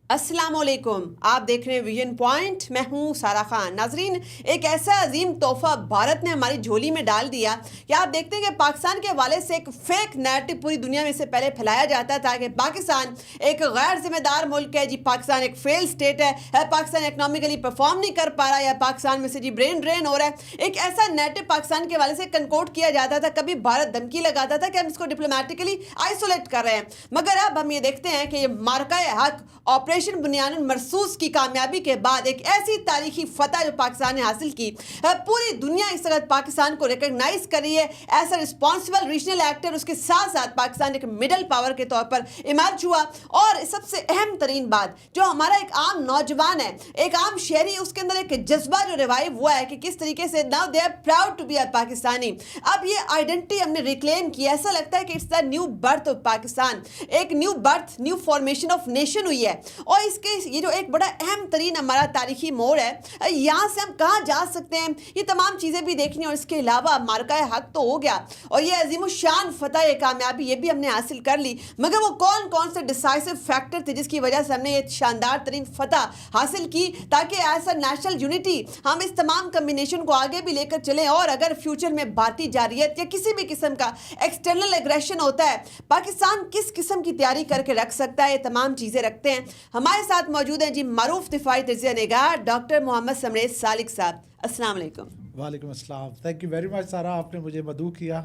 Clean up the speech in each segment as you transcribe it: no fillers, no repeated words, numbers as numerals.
अस्सलाम वालेकुम, आप देख रहे हैं विजन पॉइंट। मैं हूं सारा खान। नाजरीन, एक ऐसा अजीम तोहफा भारत ने हमारी झोली में डाल दिया कि आप देखते हैं कि पाकिस्तान के हवाले से एक फेक नैरेटिव पूरी दुनिया में से पहले फैलाया जाता था कि पाकिस्तान एक गैर जिम्मेदार मुल्क है जी, पाकिस्तान एक फेल स्टेट है, पाकिस्तान इकनॉमिकली परफॉर्म नहीं कर पा रहा है, या पाकिस्तान में से जी ब्रेन ड्रेन हो रहा है। एक ऐसा नैरेटिव पाकिस्तान के हवाले से कंकोड किया जाता था। कभी भारत धमकी लगाता था कि हम इसको डिप्लोमेटिकली आइसोलेट कर रहे हैं, मगर अब हम ये देखते हैं कि ये मार्का हक ऑपरेशन बुनियादन मरसूस की कामयाबी के बाद एक ऐसी तारीखी फतह जो पाकिस्तान ने हासिल की, पूरी दुनिया इस वक्त पाकिस्तान को रिकॉग्नाइज कर रही है as a responsible regional actor. उसके साथ साथ पाकिस्तान एक मिडल पावर के तौर पर इमर्ज हुआ। और सबसे अहम तरीन बात, जो हमारा एक आम नौजवान है, एक आम शहरी, उसके अंदर एक जज्बा जो रिवाइव हुआ है कि किस तरीके से now they are proud to be a Pakistani. अब ये आइडेंटिटी हमने रिक्लेम किया। ऐसा लगता है कि it's the new birth of Pakistan, एक new birth, new formation of nation हुई है। और इसके ये जो एक बड़ा अहम तरीन हमारा तारीखी मोड़ है, यहाँ से हम कहाँ जा सकते हैं, ये तमाम चीज़ें भी देखनी। और इसके अलावा मार्का हक तो हो गया और ये अजीमुशान फतह कामयाबी ये भी हमने हासिल कर ली, मगर वो कौन कौन से डिसाइसिव फैक्टर थे जिसकी वजह से हमने ये शानदार तरीन फतह हासिल की, ताकि ऐसा नेशनल यूनिटी हम इस तमाम कम्बिनेशन को आगे भी लेकर चलें। और अगर फ्यूचर में भारतीय जारियत या किसी भी किस्म का एक्सटर्नल एग्रेशन होता है, पाकिस्तान किस किस्म की तैयारी करके रख सकता है, ये तमाम चीज़ें रखते हैं। हमारे साथ मौजूद हैं जी मारूफ दिफाई तजिया निगार डॉक्टर मोहम्मद समरेज सालिक साहब। अस्सलाम वालेकुम। वालेकुम अस्सलाम। थैंक यू वेरी मच सारा, आपने मुझे मदऊ किया।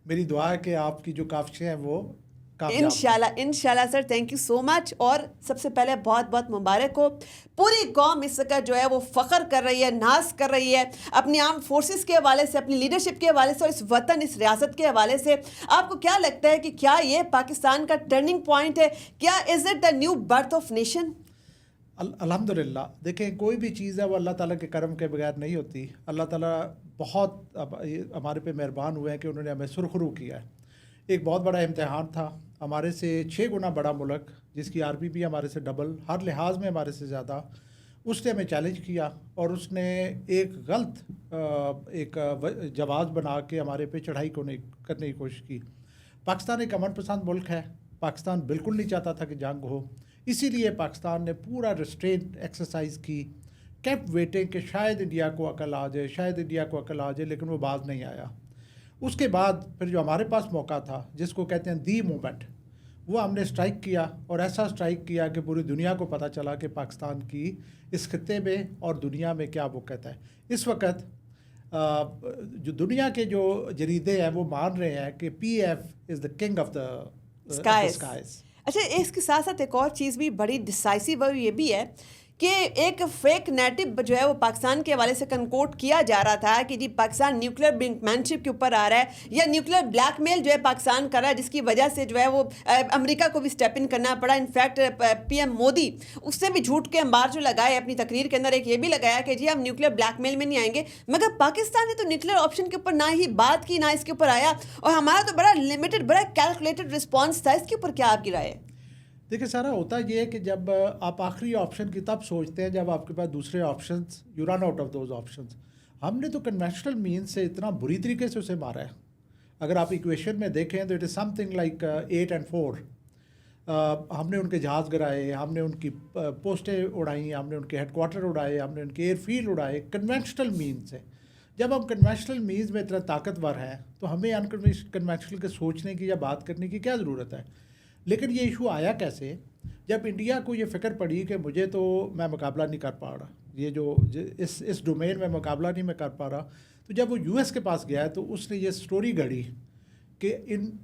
मेरी दुआ है कि आपकी जो काविशें हैं वो इंशाल्लाह sir, thank you so much. और सबसे पहले बहुत बहुत मुबारक हो। पूरी कौम इस वक्त जो है वो फ़ख्र कर रही है, नाज कर रही है अपनी आर्म फोर्सेस के हवाले से, अपनी लीडरशिप के हवाले से और इस वतन, इस रियासत के हवाले से। आपको क्या लगता है कि क्या ये पाकिस्तान का टर्निंग पॉइंट है? क्या is it the new birth of nation? अल्हम्दुलिल्लाह। देखें, कोई भी चीज़ है वो अल्लाह ताला के करम के बगैर नहीं होती। अल्लाह ताला बहुत हमारे पे मेहरबान हुए हैं कि उन्होंने हमें सुरखरू किया है। एक बहुत बड़ा इम्तिहान था, हमारे से 6 गुना बड़ा मुल्क जिसकी आर्मी भी हमारे से डबल, हर लिहाज में हमारे से ज़्यादा, उसने हमें चैलेंज किया और उसने एक गलत एक जवाब बना के हमारे पे चढ़ाई करने की कोशिश की। पाकिस्तान एक अमन पसंद मुल्क है। पाकिस्तान बिल्कुल नहीं चाहता था कि जंग हो, इसीलिए पाकिस्तान ने पूरा रिस्ट्रेंट एक्सरसाइज की, केप्ट वेटिंग कि शायद इंडिया को अकल आ जाए, शायद इंडिया को अकल आ जाए, लेकिन वो बाज नहीं आया। उसके बाद फिर जो हमारे पास मौका था, जिसको कहते हैं दी मोमेंट, वो हमने स्ट्राइक किया और ऐसा स्ट्राइक किया कि पूरी दुनिया को पता चला कि पाकिस्तान की इस खत्ते में और दुनिया में क्या वक़्त है। इस वक्त जो दुनिया के जो जरीदे हैं वो मान रहे हैं कि PF is the king of the skies. अच्छा, इसके साथ साथ एक और चीज़ भी बड़ी डिसाइसिव ये भी है कि एक फेक नैरेटिव जो है वो पाकिस्तान के हवाले से कंकोड किया जा रहा था कि जी पाकिस्तान न्यूक्लियर ब्रिंकमैनशिप के ऊपर आ रहा है, या न्यूक्लियर ब्लैकमेल जो है पाकिस्तान कर रहा है, जिसकी वजह से जो है वो अमेरिका को भी स्टेप इन करना पड़ा। इनफैक्ट PM मोदी उससे भी झूठ के अंबार जो लगाए अपनी तकरीर के अंदर, एक ये भी लगाया कि जी हम न्यूक्लियर ब्लैकमेल में नहीं आएंगे, मगर पाकिस्तान ने तो न्यूक्लियर ऑप्शन के ऊपर ना ही बात की, ना इसके ऊपर आया, और हमारा तो बड़ा लिमिटेड, बड़ा कैलकुलेटेड रिस्पॉन्स था। इसके ऊपर क्या आपकी राय है? देखिए सारा, होता ये है कि जब आप आखिरी ऑप्शन की तब सोचते हैं जब आपके पास दूसरे options, you run out of those options. हमने तो कन्वेंशनल मीन्स से इतना बुरी तरीके से उसे मारा है। अगर आप इक्वेशन में देखें तो it is something like 8 and 4। हमने उनके जहाज़ गिराए, हमने उनकी पोस्टें उड़ाई, हमने उनके हेडक्वार्टर उड़ाए, हमने उनके एयरफील्ड उड़ाए कन्वेंशनल मीन्स से। जब हम कन्वेंशनल मीन्स में इतना ताकतवर हैं तो हमें अनकन्वेंशनल के सोचने की या बात करने की क्या ज़रूरत है। लेकिन ये इशू आया कैसे, जब इंडिया को ये फ़िक्र पड़ी कि मुझे तो मैं मुकाबला नहीं कर पा रहा, ये जो इस डोमेन में मुकाबला नहीं मैं कर पा रहा, तो जब वो US के पास गया तो उसने ये स्टोरी गढ़ी कि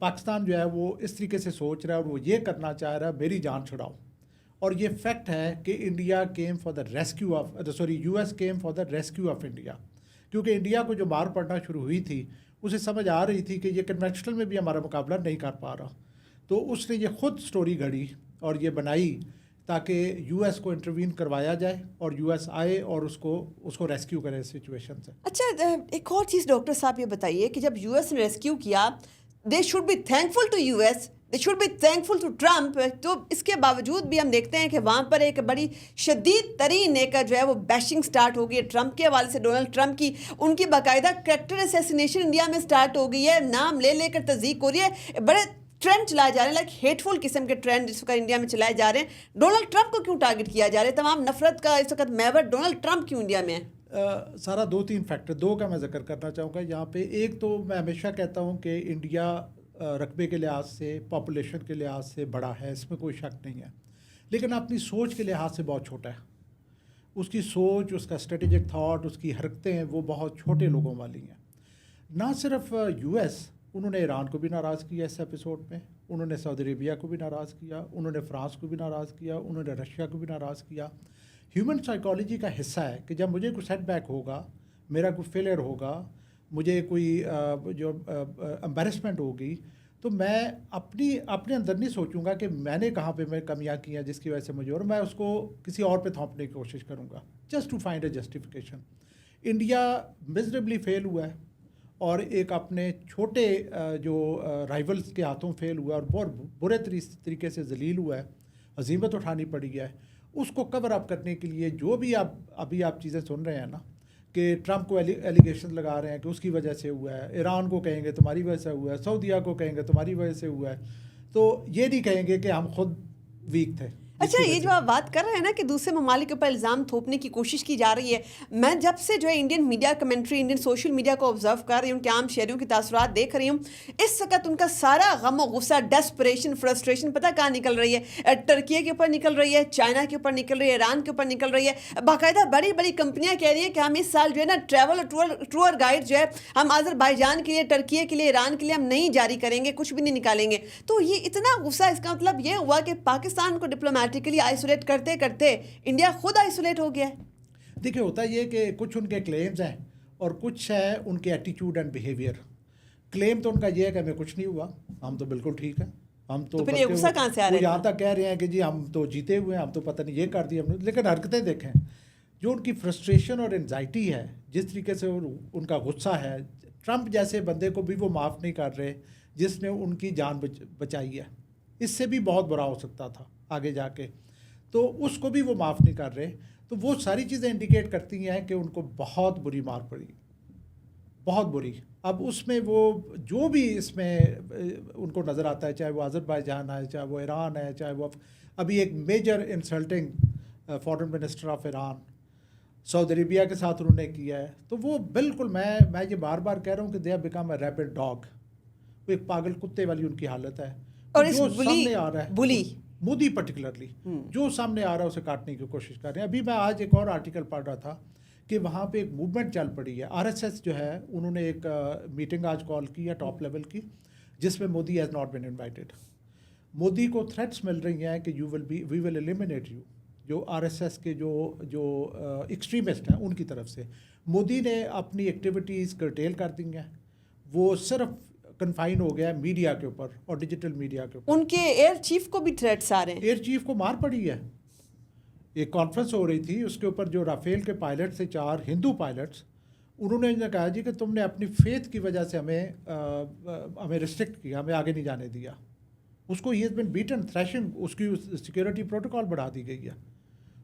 पाकिस्तान जो है वो इस तरीके से सोच रहा है और वो ये करना चाह रहा है, मेरी जान छुड़ाओ। और ये फैक्ट है कि India came for the rescue of US came for the rescue of India, क्योंकि इंडिया को जो मार पड़ना शुरू हुई थी उसे समझ आ रही थी कि ये कन्वेंशनल में भी हमारा मुकाबला नहीं कर पा रहा, तो उसने ये ख़ुद स्टोरी गढ़ी और ये बनाई ताकि US को इंटरवीन करवाया जाए और US आए और उसको रेस्क्यू करे सिचुएशन से। अच्छा, एक और चीज़ डॉक्टर साहब ये बताइए कि जब US ने रेस्क्यू किया, they should be thankful to US, they should be thankful to Trump, तो इसके बावजूद भी हम देखते हैं कि वहाँ पर एक बड़ी शदीद तरीन एक जो है वो बैशिंग स्टार्ट हो गई है ट्रम्प के हवाले से, डोनाल्ड ट्रम्प की। उनकी बाकायदा कैरेक्टर असैसिनेशन इंडिया में स्टार्ट हो गई है, नाम ले लेकर तज़दीक हो रही है। बड़े ट्रेंड चलाए जा रहे हैं, लाइक हेटफुल किस्म के ट्रेंड इस वक्त इंडिया में चलाए जा रहे हैं। डोनाल्ड ट्रंप को क्यों टारगेट किया जा रहा है? तमाम नफरत का इस वक्त महवर डोनाल्ड ट्रंप क्यों इंडिया में है? सारा 2-3 फैक्टर, 2 का मैं जिक्र करना चाहूँगा यहाँ पे। एक तो मैं हमेशा कहता हूँ कि इंडिया रकबे के लिहाज से, पॉपुलेशन के लिहाज से बड़ा है, इसमें कोई शक नहीं है, लेकिन अपनी सोच के लिहाज से बहुत छोटा है। उसकी सोच, उसका स्ट्रेटेजिक थाट, उसकी हरकतें हैं, वो बहुत छोटे लोगों वाली हैं। ना सिर्फ यूएस, उन्होंने ईरान को भी नाराज़ किया इस एपिसोड में, उन्होंने सऊदी अरेबिया को भी नाराज़ किया, उन्होंने फ्रांस को भी नाराज़ किया, उन्होंने रशिया को भी नाराज़ किया। ह्यूमन साइकोलॉजी का हिस्सा है कि जब मुझे कोई सेटबैक होगा, मेरा कोई फेलियर होगा, मुझे कोई जो एम्बैरेसमेंट होगी, तो मैं अपने अंदर नहीं सोचूंगा कि मैंने कहाँ पे मैं कमियां की हैं जिसकी वजह से मुझे, और मैं उसको किसी और पे थोपने की कोशिश करूँगा just to find a justification. India miserably fail हुआ है और एक अपने छोटे जो राइवल्स के हाथों फेल हुआ और बहुत बुरे तरीके से जलील हुआ है, अजीमत उठानी पड़ी है। उसको कवर अप करने के लिए जो भी अभी आप चीज़ें सुन रहे हैं ना, कि ट्रंप को एलिगेशन लगा रहे हैं कि उसकी वजह से हुआ है, ईरान को कहेंगे तुम्हारी वजह से हुआ है, सऊदीया को कहेंगे तुम्हारी वजह से हुआ है, तो ये नहीं कहेंगे कि हम खुद वीक थे। अच्छा, ये जो आप बात कर रहे हैं ना कि दूसरे ममालिक के ऊपर इल्ज़ाम थोपने की कोशिश की जा रही है, मैं जब से जो है Indian media commentary, Indian social media को ऑब्जर्व कर रही हूँ, उनके आम शहरियों की तासुरात देख रही हूँ, इस वक्त उनका सारा गम और गुस्सा, डेस्परेशन, फ्रस्ट्रेशन पता कहाँ निकल रही है? टर्की के ऊपर निकल रही है, चाइना के ऊपर निकल रही है, ईरान के ऊपर निकल रही है। बाकायदा बड़ी बड़ी कंपनियाँ कह रही है कि हम इस साल जो है ना ट्रैवल टूर गाइड जो है हम अज़रबैजान के लिए, टर्की के लिए, ईरान के लिए हम नहीं जारी करेंगे, कुछ भी नहीं निकालेंगे। तो ये इतना गुस्सा, इसका मतलब ये हुआ कि पाकिस्तान को डिप्लोमेटिकली आइसोलेट करते करते इंडिया खुद आइसोलेट हो गया है। देखिए, होता ये कि कुछ उनके क्लेम्स हैं और कुछ है उनके एटीट्यूड एंड बिहेवियर। क्लेम तो उनका ये है कि हमें कुछ नहीं हुआ, हम तो बिल्कुल ठीक है, हम तो फिर ये गुस्सा कहाँ से आ रहा है? यहाँ तक कह रहे हैं कि जी हम तो जीते हुए हैं, हम तो पता नहीं ये कर दिया हमने। लेकिन हरकतें देखें, जो उनकी फ्रस्ट्रेशन और एनजाइटी है, जिस तरीके से उनका गुस्सा है, ट्रंप जैसे बंदे को भी वो माफ़ नहीं कर रहे जिसने उनकी जान बचाई है। इससे भी बहुत बुरा हो सकता था आगे जाके, तो उसको भी वो माफ़ नहीं कर रहे। तो वो सारी चीज़ें इंडिकेट करती हैं कि उनको बहुत बुरी मार पड़ी, बहुत बुरी। अब उसमें वो जो भी इसमें उनको नज़र आता है, चाहे वो अज़रबैजान है, चाहे वो ईरान है, चाहे वो अभी एक major insulting foreign minister of Iran Saudi Arabia के साथ उन्होंने किया है, तो वो बिल्कुल मैं ये बार बार कह रहा हूँ कि they have become a rabid dog. वो एक पागल कुत्ते वाली उनकी हालत है। और इस जो सामने आ रहा है, बुली मोदी पर्टिकुलरली जो सामने आ रहा है उसे काटने की कोशिश कर रहे हैं। अभी मैं आज एक और आर्टिकल पढ़ रहा था कि वहाँ पे एक मूवमेंट चल पड़ी है। आरएसएस जो है, उन्होंने एक मीटिंग आज कॉल की है टॉप लेवल की, जिसमें Modi has not been invited. Modi को थ्रेट्स मिल रही हैं कि वी विल एलिमिनेट यू, जो आरएसएस के जो एक्सट्रीमिस्ट हैं उनकी तरफ से। मोदी ने अपनी एक्टिविटीज़ कर्टेल कर दी हैं, वो सिर्फ कन्फाइन हो गया मीडिया के ऊपर और डिजिटल मीडिया के ऊपर। उनके एयर चीफ को भी थ्रेट्स आ रहे हैं। एयर चीफ को मार पड़ी है। एक कॉन्फ्रेंस हो रही थी, उसके ऊपर जो राफेल के पायलट से 4 हिंदू पायलट्स, उन्होंने कहा जी कि तुमने अपनी फेथ की वजह से हमें रिस्ट्रिक्ट किया, हमें आगे नहीं जाने दिया। उसको he has been beaten, thrashing, उसकी सिक्योरिटी प्रोटोकॉल बढ़ा दी गई है।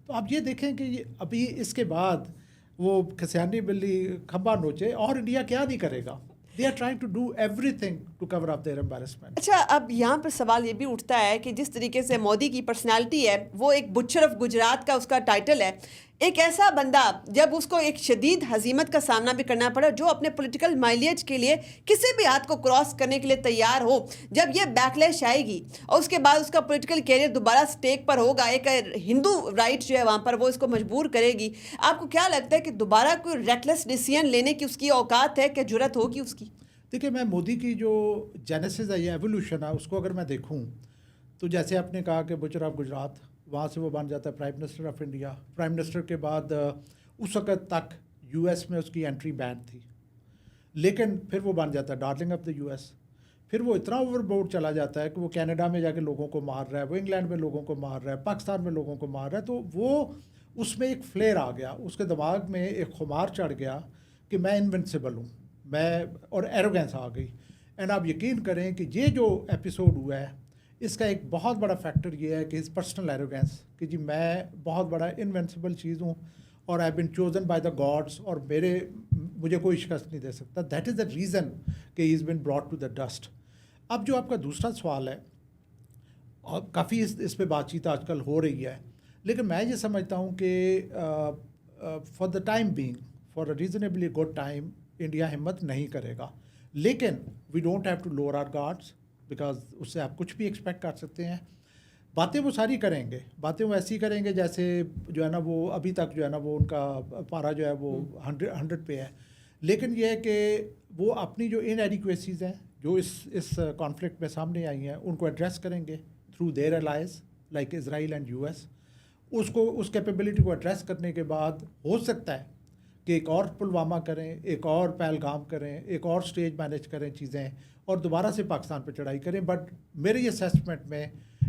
तो आप ये देखें कि अभी इसके बाद वो खसियानी बिल्ली खंबा नोचे, और इंडिया क्या नहीं करेगा। They are trying to do everything to cover up their embarrassment. अच्छा, अब यहाँ पर सवाल ये भी उठता है कि जिस तरीके से मोदी की पर्सनालिटी है, वो एक बुच्चर ऑफ गुजरात का उसका टाइटल है। एक ऐसा बंदा जब उसको एक शदीद हजीमत का सामना भी करना पड़ा, जो अपने पॉलिटिकल माइलेज के लिए किसी भी हाथ को क्रॉस करने के लिए तैयार हो, जब ये बैकलैश आएगी और उसके बाद उसका पॉलिटिकल कैरियर दोबारा स्टेक पर होगा, एक हिंदू राइट जो है वहाँ पर वो इसको मजबूर करेगी। आपको क्या लगता है कि दोबारा कोई रेकलेस डिसीजन लेने की उसकी औकात है, क्या जुर्रत होगी उसकी? देखिए, मैं मोदी की जो जेनेसिस है या एवोल्यूशन है, उसको अगर मैं देखूं तो जैसे आपने कहा कि बुचर ऑफ गुजरात, वहाँ से वो बन जाता है prime minister of India. Prime minister के बाद उस वक़्त तक यूएस में उसकी एंट्री बैन थी, लेकिन फिर वो बन जाता है डार्लिंग ऑफ द यूएस। फिर वो इतना ओवरबोर्ड चला जाता है कि वो कनाडा में जाके लोगों को मार रहा है, वो इंग्लैंड में लोगों को मार रहा है, पाकिस्तान में लोगों को मार रहा है। तो वो उसमें एक फ्लेयर आ गया, उसके दिमाग में एक खुमार चढ़ गया कि मैं इनविंसिबल हूँ, और एरोगेंस आ गई। एंड आप यकीन करें कि ये जो एपिसोड हुआ है, इसका एक बहुत बड़ा फैक्टर ये है कि इस पर्सनल एरोगेंस कि जी मैं बहुत बड़ा इनविंसिबल चीज़ हूँ और I been chosen by the gods, और मुझे कोई शिकस्त नहीं दे सकता। दैट इज़ द रीज़न कि he is been brought to the dust. اب جو آپ کا دوسرا سوال ہے، اور کافی اس پہ بات چیت آج کل ہو رہی ہے، لیکن میں یہ سمجھتا ہوں کہ for the time being, for a reasonably good time, India ہمت نہیں کرے گا. لیکن we don't have to lower our guards, because اس سے آپ کچھ بھی ایکسپیکٹ کر سکتے ہیں. باتیں وہ ساری کریں گے، باتیں وہ ایسی کریں گے جیسے جو ہے نا وہ ابھی تک جو ہے نا وہ ان کا پارا جو ہے وہ 100 پہ ہے. لیکن یہ ہے کہ وہ اپنی جو ان ایڈیکویسیز ہیں جو اس کانفلکٹ میں سامنے آئی ہیں ان کو ایڈریس کریں گے through their allies like Israel and US. اس کیپیبلٹی کو ایڈریس کرنے کے بعد ہو سکتا ہے کہ ایک اور پلوامہ کریں، ایک اور پہلگام کریں، ایک اور سٹیج مینیج کریں چیزیں، اور دوبارہ سے پاکستان پہ چڑھائی کریں. بٹ میری اسیسمنٹ میں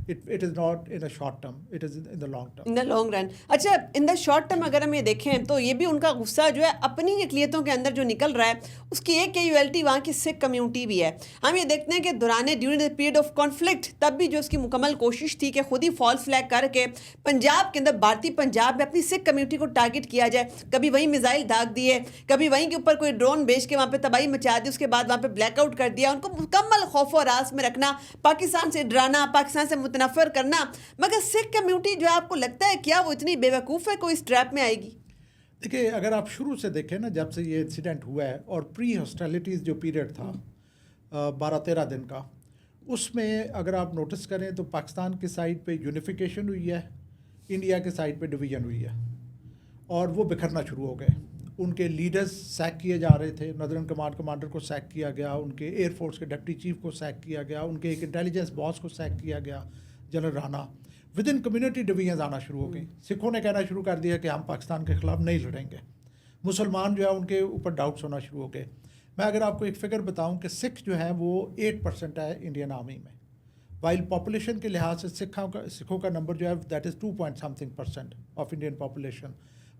it is not in a short term, it is in the long term. in the long run. اچھا ان دا شارٹ ٹرم اگر ہم یہ دیکھیں تو یہ بھی ان کا غصہ جو ہے اپنی اقلیتوں کے اندر جو نکل رہا ہے اس کی ایک کیجویلٹی وہاں کی سکھ کمیونٹی بھی ہے. ہم یہ دیکھتے ہیں کہ during the period of conflict تب بھی جو اس کی مکمل کوشش تھی کہ خود ہی فالس فلیگ کر کے پنجاب کے اندر بھارتی پنجاب میں اپنی سکھ کمیونٹی کو ٹارگٹ کیا جائے. کبھی وہیں میزائل داغ دیے، کبھی وہیں کے اوپر کوئی ڈرون بھیج کے وہاں پہ تباہی مچا دی، اس کے بعد وہاں پہ بلیک آؤٹ کر دیا. ان کو مکمل خوف و ہراس میں رکھنا، پاکستان سے ڈرانا، پاکستان سے متنفر کرنا. مگر سکھ کمیونٹی جو آپ کو لگتا ہے کیا وہ اتنی بے وقوف ہے کوئی اس ٹریپ میں آئے گی؟ دیکھیے اگر آپ شروع سے دیکھیں نا، جب سے یہ انسیڈنٹ ہوا ہے اور پری ہاسٹیلٹیز جو پیریڈ تھا 12-13 دن کا، اس میں اگر آپ نوٹس کریں تو پاکستان کے سائڈ پہ یونیفیکیشن ہوئی ہے، انڈیا کے سائڈ پہ ڈویژن ہوئی ہے، اور وہ بکھرنا شروع ہو گئے. ان کے لیڈرز سیک کیے جا رہے تھے، نردرن کمانڈ کمانڈر کو سیک کیا گیا، ان کے ایئر فورس کے ڈپٹی چیف کو سیک کیا گیا، ان کے ایک انٹیلیجنس باس کو سیک کیا گیا general Rana. With in community divisions آنا شروع ہو گئی. سکھوں نے کہنا شروع کر دیا کہ ہم پاکستان کے خلاف نہیں لڑیں گے. مسلمان جو ہے ان کے اوپر ڈاؤٹس ہونا شروع ہو گئے. میں اگر آپ کو ایک فگر بتاؤں کہ سکھ جو ہیں وہ 8% ہے انڈین آرمی میں، وائل پاپولیشن کے لحاظ سے سکھوں کا نمبر جو ہے that is 2.something% of Indian population,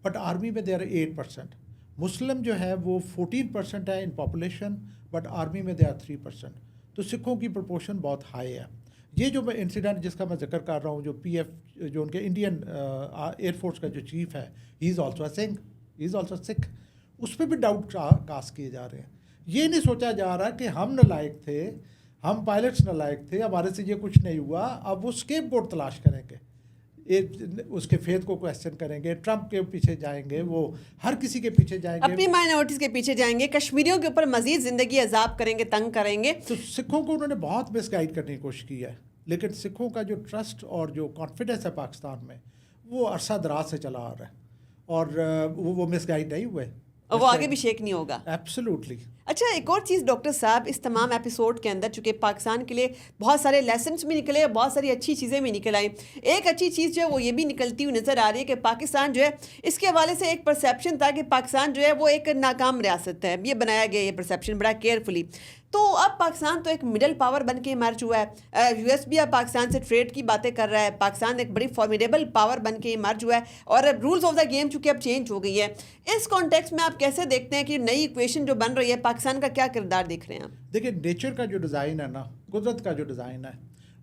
but army میں دے آر 8%. مسلم جو ہے وہ 14% ہے ان پاپولیشن، بٹ آرمی میں دے آر 3%. تو سکھوں کی پرپورشن بہت ہائی ہے. یہ جو انسیڈنٹ جس کا میں ذکر کر رہا ہوں، جو PF جو ان کے انڈین ایئر فورس کا جو چیف ہے، ہی از آلسو سکھ، اس پہ بھی ڈاؤٹ کاسٹ کیے جا رہے ہیں. یہ نہیں سوچا جا رہا کہ ہم نالائق تھے، ہم پائلٹس نالائق تھے، ہمارے سے یہ کچھ نہیں ہوا. اب وہ اسکیپ بورڈ تلاش کریں گے، اس کے فیتھ کو کویسچن کریں گے، ٹرمپ کے پیچھے جائیں گے، وہ ہر کسی کے پیچھے جائیں گے، اپنی مائنورٹیز کے پیچھے جائیں گے، کشمیریوں کے اوپر مزید زندگی عذاب کریں گے، تنگ کریں گے. تو سکھوں کو انہوں نے بہت مس گائڈ کرنے کی کوشش کی ہے، لیکن سکھوں کا جو ٹرسٹ اور جو کانفیڈنس ہے پاکستان میں وہ عرصہ دراز سے چلا آ رہا ہے، اور وہ مس گائڈ نہیں ہوئے، اور وہ آگے بھی شیک نہیں ہوگا. ایبسلیوٹلی. اچھا ایک اور چیز ڈاکٹر صاحب، اس تمام ایپیسوڈ کے اندر چونکہ پاکستان کے لیے بہت سارے لیسنس بھی نکلے، بہت ساری اچھی چیزیں بھی نکل آئیں. ایک اچھی چیز جو ہے وہ یہ بھی نکلتی ہوئی نظر آ رہی ہے کہ پاکستان جو ہے، اس کے حوالے سے ایک پرسیپشن تھا کہ پاکستان جو ہے وہ ایک ناکام ریاست ہے. یہ بنایا گیا یہ پرسیپشن بڑا کیئرفلی. تو اب پاکستان تو ایک مڈل پاور بن کے ایمرج ہوا ہے. US بھی اب پاکستان سے ٹریڈ کی باتیں کر رہا ہے. پاکستان ایک بڑی فارمیڈیبل پاور بن کے ایمرج ہوا ہے، اور اب رولز آف دا گیم چونکہ اب چینج ہو گئی ہے. اس کانٹیکسٹ میں آپ کیسے دیکھتے ہیں کہ نئی ایکویشن جو بن رہی ہے، پاکستان کا کیا کردار دیکھ رہے ہیں آپ؟ دیکھیں نیچر کا جو ڈیزائن ہے نا، قدرت کا جو ڈیزائن ہے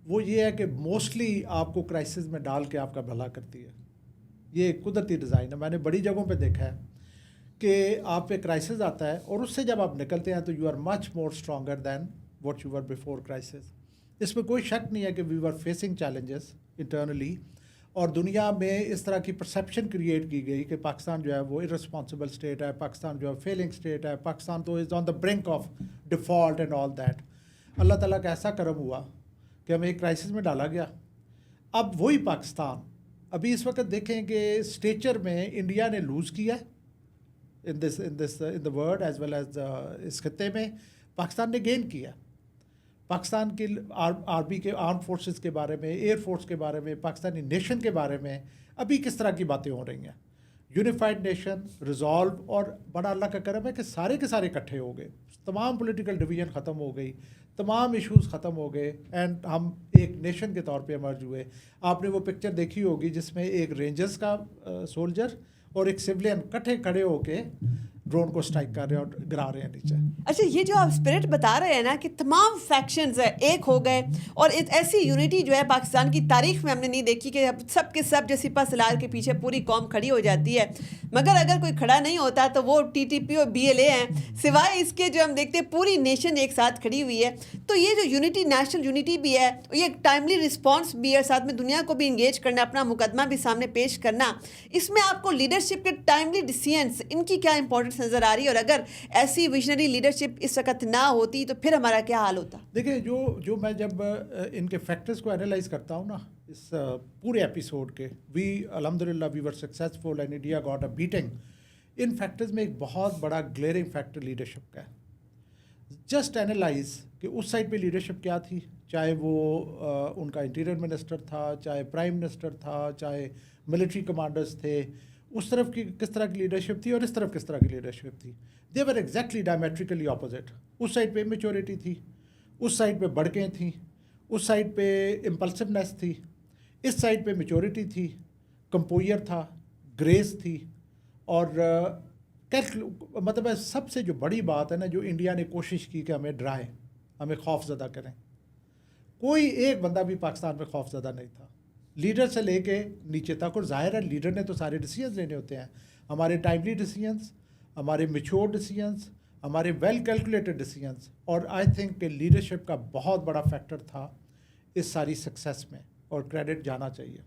وہ یہ ہے کہ موسٹلی آپ کو کرائسس میں ڈال کے آپ کا بھلا کرتی ہے. یہ قدرتی ڈیزائن ہے. میں نے بڑی جگہوں پہ دیکھا ہے کہ آپ پہ کرائسس آتا ہے، اور اس سے جب آپ نکلتے ہیں تو you are much more stronger than what you were before crisis. اس میں کوئی شک نہیں ہے کہ we were facing challenges internally, اور دنیا میں اس طرح کی پرسیپشن کریٹ کی گئی کہ پاکستان جو ہے وہ ارسپانسبل اسٹیٹ ہے، پاکستان جو ہے فیلنگ اسٹیٹ ہے، پاکستان تو is on the brink of default and all that. اللہ تعالیٰ کا ایسا کرم ہوا کہ ہمیں ایک کرائسس میں ڈالا گیا. اب وہی پاکستان ابھی اس وقت دیکھیں کہ اسٹیچر میں انڈیا نے لوز کیا ہے in the world as well as اس خطے میں پاکستان نے گین کیا. پاکستان کی آرمی کے آرم فورسز کے بارے میں، ایئر فورس کے بارے میں، پاکستانی نیشن کے بارے میں ابھی کس طرح کی باتیں ہو رہی ہیں. یونیفائڈ نیشن ریزالو، اور بڑا اللہ کا کرم ہے کہ سارے کے سارے اکٹھے ہو گئے، تمام پولیٹیکل ڈویژن ختم ہو گئی، تمام ایشوز ختم ہو گئے، اینڈ ہم ایک نیشن کے طور پہ ایمرج ہوئے. آپ نے وہ پکچر دیکھی ہوگی جس میں ایک رینجرز کا سولجر اور ایک سولین کٹھے کھڑے ہو کے ڈرون کو اسٹرائک کر رہے ہیں اور گرا رہے ہیں نیچے. اچھا یہ جو آپ اسپرٹ بتا رہے ہیں نا کہ تمام فیکشنز ایک ہو گئے، اور ایسی یونٹی جو ہے پاکستان کی تاریخ میں ہم نے نہیں دیکھی کہ سب کے سب جیسی سپہ سالار کے پیچھے پوری قوم کھڑی ہو جاتی ہے. مگر اگر کوئی کھڑا نہیں ہوتا تو وہ TTP اور BLA ہیں. سوائے اس کے جو ہم دیکھتے ہیں پوری نیشن ایک ساتھ کھڑی ہوئی ہے. تو یہ جو یونٹی نیشنل یونٹی بھی ہے, یہ ایک ٹائملی رسپانس بھی ہے, ساتھ میں دنیا کو بھی انگیج کرنا, اپنا مقدمہ بھی سامنے پیش کرنا, اس میں آپ کو لیڈرشپ کے ٹائملی ڈیسیژنس ان کی کیا امپورٹنس نظر آ رہی ہے, اور اگر ایسی ویژنری لیڈرشپ اس وقت نہ ہوتی تو پھر ہمارا کیا حال ہوتا؟ دیکھیں جو میں جب ان کے فیکٹرز کو انالائز کرتا ہوں نا اس پورے ایپیسوڈ کے, الحمدللہ we were successful and India got a beating. ان فیکٹرز میں ایک بہت بڑا گلیئرنگ فیکٹر لیڈرشپ کا ہے. جسٹ انالائز کہ اس سائڈ پہ لیڈرشپ کیا تھی, چاہے وہ ان کا انٹیریئر منسٹر تھا, چاہے پرائم منسٹر تھا, چاہے ملٹری کمانڈرز تھے, اس طرف کی کس طرح کی لیڈرشپ تھی اور اس طرف کس طرح کی لیڈرشپ تھی. دے ور ایگزیکٹلی ڈائمیٹریکلی اپوزٹ. اس سائڈ پہ میچورٹی تھی, اس سائڈ پہ بڑکیں تھیں, اس سائڈ پہ امپلسونیس تھی, اس سائڈ پہ میچورٹی تھی, کمپوئر تھا, گریس تھی. اور مطلب سب سے جو بڑی بات ہے نا, جو انڈیا نے کوشش کی کہ ہمیں ڈرائیں, ہمیں خوف زدہ کریں, کوئی ایک بندہ بھی پاکستان میں خوف زدہ نہیں تھا, لیڈر سے لے کے نیچے تک. اور ظاہر ہے لیڈر نے تو سارے ڈیسیژنز لینے ہوتے ہیں, ہمارے ٹائملی ڈیسیژنز, ہمارے میچور ڈیسیژنز, ہمارے ویل کیلکولیٹڈ ڈیسیژنز. اور آئی تھنک کہ لیڈرشپ کا بہت بڑا فیکٹر تھا اس ساری سکسیس میں, اور کریڈٹ جانا چاہیے.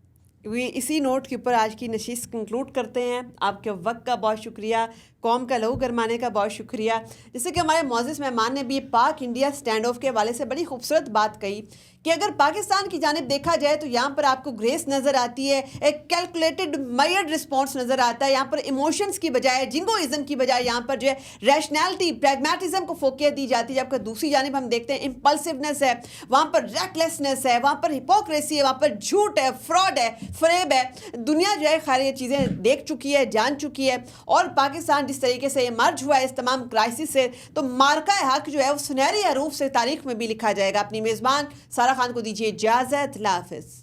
اسی نوٹ کے اوپر آج کی نشست کنکلوڈ کرتے ہیں. آپ کے وقت کا بہت شکریہ, قوم کا لہو گرمانے کا بہت شکریہ. جیسے کہ ہمارے معزز مہمان نے بھی پاک انڈیا اسٹینڈ آف کے حوالے سے بڑی خوبصورت بات کہی کہ اگر پاکستان کی جانب دیکھا جائے تو یہاں پر آپ کو گریس نظر آتی ہے, ایک کیلکولیٹڈ میئرڈ رسپانس نظر آتا ہے. یہاں پر ایموشنز کی بجائے, جنگوازم کی بجائے یہاں پر جو ہے ریشنالٹی, پریگمیٹزم کو فوکیت دی جاتی ہے. جبکہ دوسری جانب ہم دیکھتے ہیں امپلسونیس ہے, وہاں پر ریکلیسنس ہے, وہاں پر ہپوکریسی ہے, وہاں پر جھوٹ ہے, فراڈ ہے, فریب ہے. دنیا جو ہے خیر یہ چیزیں دیکھ چکی ہے, جان چکی ہے, اور پاکستان جس طریقے سے ایمرج ہوا ہے اس تمام کرائسس سے, تو مارکہ حق جو ہے وہ سنہری حروف سے تاریخ میں بھی لکھا جائے گا. اپنی میزبان سارہ خان کو دیجیے اجازت. اللہ حافظ.